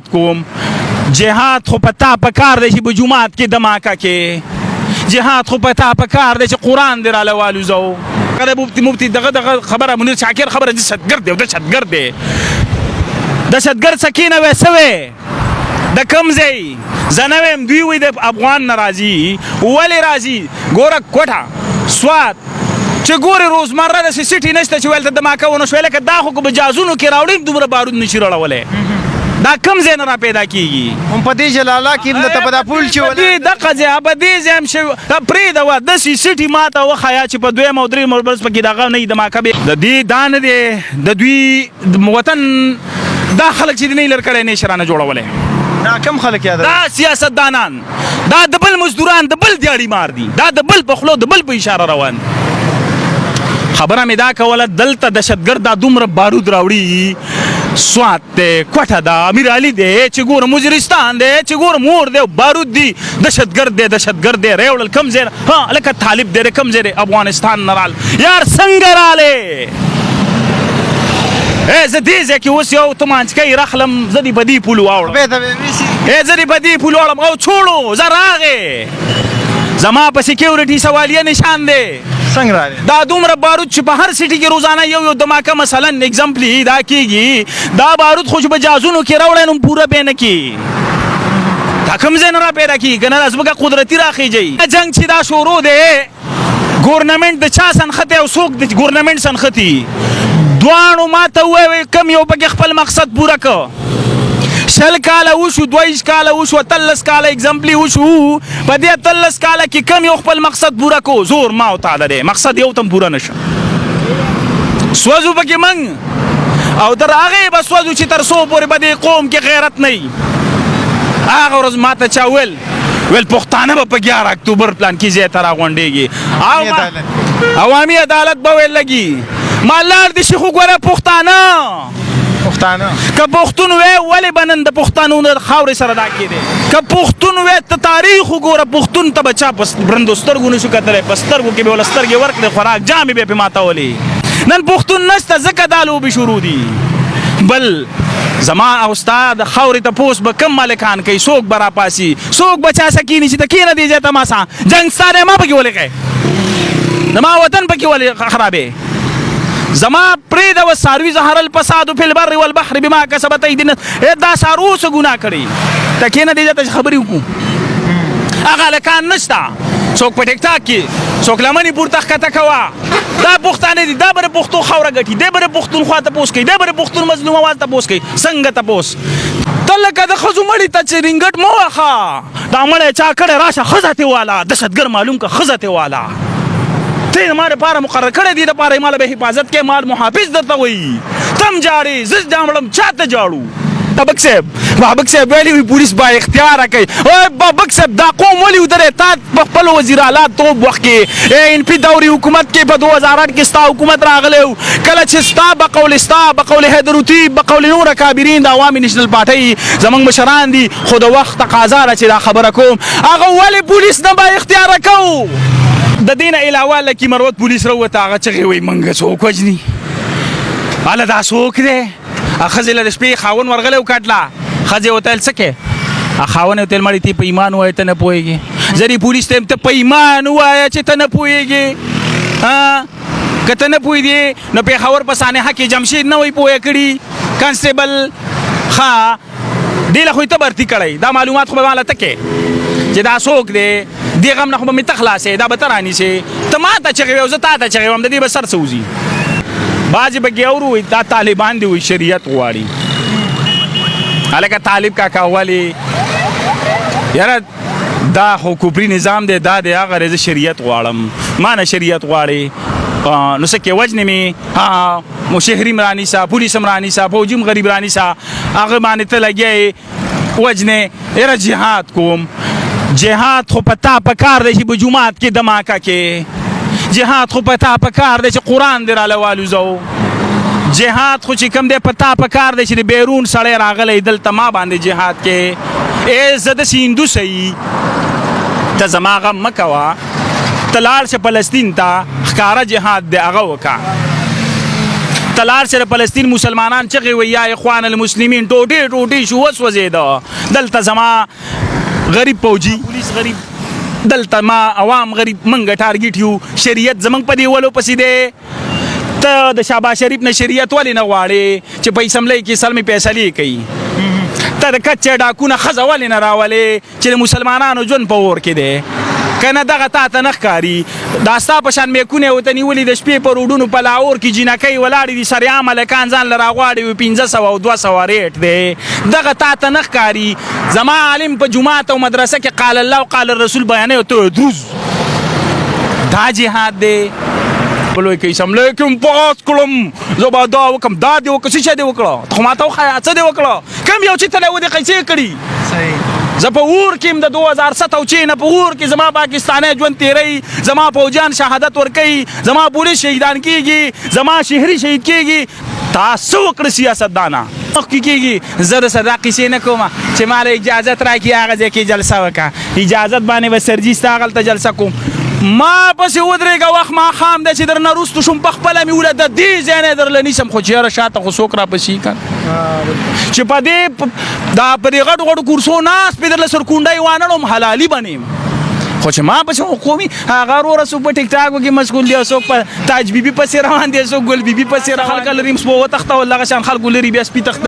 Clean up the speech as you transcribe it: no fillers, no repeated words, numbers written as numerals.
کوم جهاد خو پتا پکار دی چې په جمعات کې دماکه کې جهاد خو پتا پکار دی چې قرآن دی راله والوزو کله مفتی دغه خبره منیر شاکر خبره دهشتګرد دی دهشتګرد دی دهشتګرد سکینه وسوي د کم ځای زه نه ویم دوی وایي د افغان نه راځي ولې راځي ګوره کوټه سوات چې ګورې روزمره داسې سټي نشته چې ویل ته دماکه ونه شوی لکه دا خو که په جازونو کې راوړي دومره بارود نشي راوړلی دا کم ځای نه را پیدا کېږي هم په دې جلاله کې هم درته په دا پول چې په دغه ځای په دې ځای هم شوي پرېږده داسې سټي ما ته وښیه چې په دویم او درېیم او بس پکې دغه نه وي دماکه د دې دا نه دی د دوی وطن دا خلک چې دی نه یې لر کړی نه یې شرانه جوړولی دا کم خلک یاد دا سیاستدانان دا د بل مزدوران د بل دیاړي مار دي دا د بل په خولو د بل په اشاره روان دي خبره مې دا کوله دلته دهشتګرد دا دومره بارود راوړي سوات دی کوټه ده امیر علي دی چې ګورم وزیرستان دی چې ګورم اور دی بارود دی دهشتګرد دی دهشتګرد دی ریوړل کم ځای ها لکه طالب دی کم ځای دی افغانستان نه رال یار څنګه رالی زه دې ځای کې اوس یو تمانچکۍ راخلم زه دې په دې پولو واوړم زه دې په دې پولو واړم او چھوړو زه راغې زما په سیکیورټي سوالیه نشان دی څنګه راغلی دا دومره بارود چې په هر سټي کې روزانه یو دماکه مثلا اگزامپلی دا کېږي دا بارود خو چې په جازونو کې راوړی نو پوره به نه کېږي دا کوم ځای نه را پیدا کېږي که نه ځمکه قدرتي راخېږي جنګ چې دا شروع دی ګورنمنټ د چا سنښتې او څوک د ګورنمنټ سنښتي دواړو ما ته ووایي کم یو پکې خپل مقصد پوره که 20 کاله وشو 22 کاله وشو 13 کاله اگزامپلی وشو په دې 13 کاله کې کم یو خپل مقصد پوره کو زور ما او تعالی دی مقصد یو تم پوره نشه سوځو پکې منګ او تر هغې به سوځو چې تر څو پورې په دې قوم کې غیرت نه وي هغه ورځ ما ته چا ویل پښتانه به په 11 اکتوبر پلان کې ځای ته راغونډېږي عوامي عدالت به ویل لګي ما لار دي شي خو ګوره پښتانه که پښتون وی ولې به نن د پښتنو د خاورې سره دا کېدی که پښتون وی ته تاریخ وګوره پښتون ته به چا په برندو سترګو نشو کتلی په سترګو کې به ورله سترګې ورکړې خوراک جامې به یې پرې ماتولې نن پښتون نشته ځکه دا لوبې شروع دي بل زما او ستا د خاورې تپوس به کم مالکان کوي څوک به راپاسي څوک به چا سه کیني چې ته کېنه دې ځای ته ما سه جنګ ستا دی ما پکې ولې کوې د ما وطن پکې ولې خرابې زما پرېږده وساروي ظهر الفساد فی البر والبحر بما کسبت ایدی الناس دا سارو څه ګناه کړي ته کېنه دې ځای ته خبرې وکړو هغه هلکان نشته څوک په ټیک ټاک کې څوک لمنې پورته ښکته کوه دا پښتانه دي دا به د پښتو خاوره ګټي دی به د پښتونخوا تپوس کوي دی به د پښتون مظلوم اواز تپوس کوي څنګه تپوس ته لکه د ښځو مړي ته چې رینګټ مه واخه دا مړی چا کړی راشه ښځه ترې واله دهشتګرد معلوم که ښځه ترې واله ته ما دپاره مقرر کړی دي دپاره یې ماله به حفاظت کوې مال محافظ درته وایي تم جاړې زه جاړم چا ته جاړو بابک صاحب ویلي وي پولیس با اختیاره کوي اوی بابک صاحب دا قوم ولې ودرې تا په خپل وزیر اعلی توب وخت کې انپي دوري حکومت کې په 2008 کې ستا حکومت راغلی و کله چې ستا بقول حیدروطي بقول نور کابرین د عوامي نیشنل پارټۍ زموږ مشران دي خو د وخت تقاضا ده چې دا خبره کوم هغه ولې پولیس نه با اختیاره کوو د دې نه علاوه لکي مروت پولیس راووته هغه چغې وایي موږ څوک وژني هله دا څوک دی ښځې له د شپې خاون ورغلی وکټله ښځې ورته ویل څه کې خاون یې ورته ویل مړې ته په ایمان ووایه ته نه پوهېږې زه دې پولیس ته یم ته په ایمان ووایه چې ته نه پوهېږې که ته نه پوهېدې نو پېښور په سانحه کې جمشید نه وایي پوهه کړي کانسټیبل ښه دې له خو یې ته برتي کړی دا معلومات خو به ماله ته کې چې دا څوک دی دې غم نه خو به مې ته خلاصې دا به ته رانیسې ته ما ته چغې وې او زه تا ته چغې وم د دې به سر څه وځي بعضې به کې اورو وایي دا طالبان دي وایي شریعت غواړي هلکه طالب کاکا ولې یاره دا خو کفري نظام دی دا دی هغه زه شریعت غواړم ما نه شریعت غواړي نو څه کې وجنې مې شهري م رانیسه پولیس م رانیسه فوجي م غریب رانیسه هغه باندې ته لګیا یې وجنې یاره جهاد کوم جهاد خو پتا پکار دی چې په جمعات کې دماکه کې جهاد خو پتا پکار دی چې قرآن دی راله والوزو جهاد خو چې کوم دی پتا پکار دی چې د بیرون سړی راغلی دلته ما باندې جهاد کې زه داسې هندوس یي ته زما غم مه کوه ته لاړ شه فلسطین ته ښکاره جهاد دی هغه وکړه تلار سره فلسطین مسلمانان چغې وي یا اخوان المسلمین ټوټې شو وسوځېده دلته زما غریب فوجي پولیس غریب دلته ما عوام غریب منګه ټارګټ یو شریعت زمنګ په دی ولو پسې دی ته د شهباز شریف نه شریعت ولې نه غواړې چې په اسمبلی کې سلمي فیصلې کوي ته د کچې ډاکونه ښځه ولې نه راولې چې د مسلمانانو ژوند په اور کې دی کنه دغه تا ته نه ښکاري دا ستا په شان میکونه ورته نیولي د شپې په روډونو په لاهور کې جینکۍ ولاړې دي سریعام هلکان ځان له راغواړي وي 500 او 200 ریټ دی دغه تا ته نه ښکاري زما عالم په جومات او مدرسه کې قال الله او قال الرسول بیانوي او ته دروز دا جهاد دی بلوی که اسمبلی کې هم پاس کړم زه به دا وکړم دا دې وکړه څه شی دې وکړه ته خو ما ته وښایه څه دې وکړه کوم یو چې تلی ودې قیسې کړي زه په اور کې یم د 2007 او چې نه په اور کې زما پاکستانی ژوند تیری زما فوجیان شهادت ورکوي زما پولیس شهیدان کېږي زما شهري شهید کېږي تاسو وکړه سیاستدانه مخکې کېږي زه د سره دا قیسې نه کومه چې ما له اجازت راکړي هغه ځای کې جلسه وکړه اجازت باندې به سرجي ستا هغلته جلسه کوم ما پسې ودرېږه وخت ماښام دی چې در نه وروستو شوم پخپله مې وله د دې ځای نه درله نیسم خو چې یاره شاته خو څوک راپسې که چې په دې دا په دې غټو غټو کورسو ناست پې درله سرکونډۍ وانړم حلالي بنیم خو چې ما پسې قومي هغه وروره څوک په ټیک ټاکو کې مشغول دي او څوک په تاج بیبي پسې روان دي څوک ګل بیبي پسې روان خلک لري سپو وتښتول دغه شان خلکو لري بیا سپي تښت